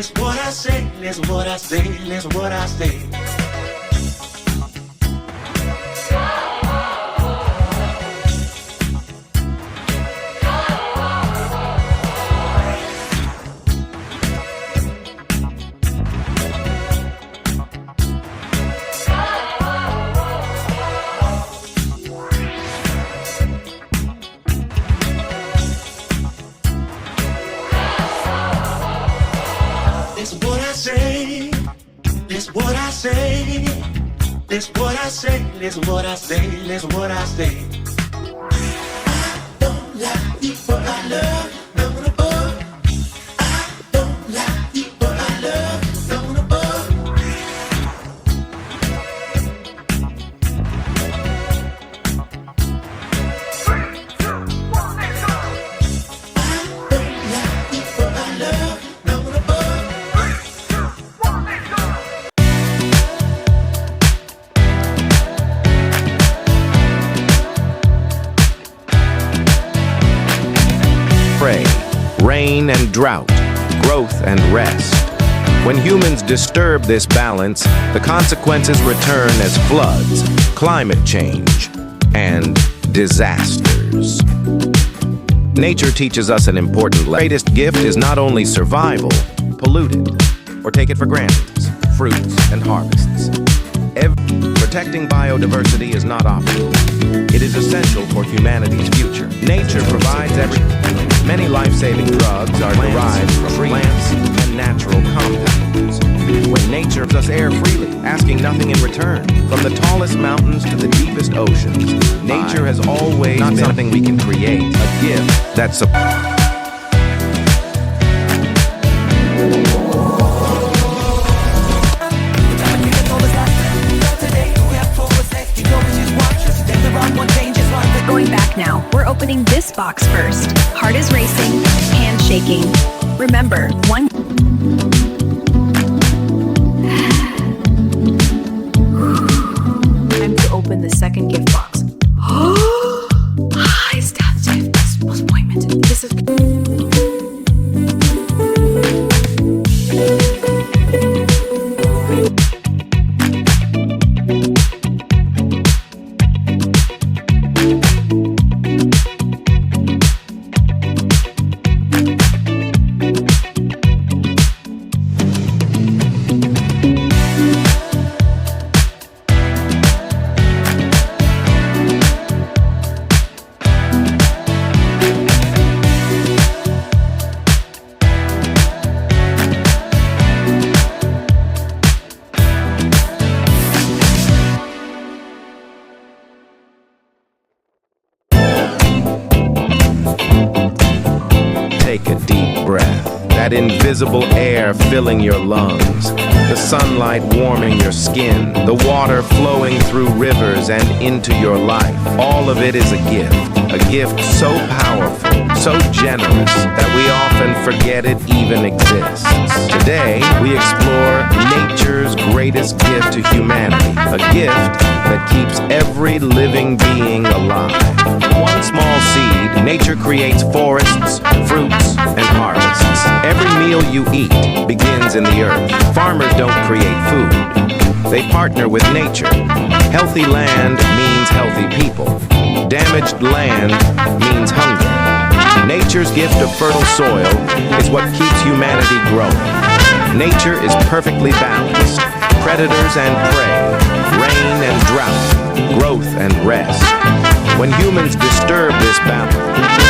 Listen what I say, listen what I say, listen what I say. Listen what I say, listen what I say, listen what I say, listen what I say, listen what I say. I don't like people I love, no one above. I don't like people I love, no one above. I don't like people I love, no one above. Prey, rain and drought, growth and rest. When humans disturb this balance, the consequences return as floods, climate change, and disasters. Nature teaches us an important lesson. The greatest gift is not only survival, polluted, or take it for granted, fruits and harvests. Protecting biodiversity is not optional. It is essential for humanity's future. Nature provides many life-saving drugs are derived from plants and natural compounds. When nature gives us air freely, asking nothing in return, from the tallest mountains to the deepest oceans, nature has always been something we can create, a gift that's Going back now, we're opening this box first. Heart is racing, hand shaking. Remember, one. Time to open the second gift box. It's downstairs. This was appointment. This is. Take a deep breath. That invisible air filling your lungs, the sunlight warming your skin, the water flowing through rivers and into your life. All of it is a gift so powerful, so generous, that we often forget it even exists. Today, we explore nature's greatest gift to humanity, a gift that keeps every living being alive. One small seed, nature creates forests, fruits, and harvests. Every meal you eat begins in the earth. Farmers don't create food. They partner with nature. Healthy land means healthy people. Damaged land means hunger. Nature's gift of fertile soil is what keeps humanity growing. Nature is perfectly balanced. Predators and prey, rain and drought, growth and rest. When humans disturb this balance,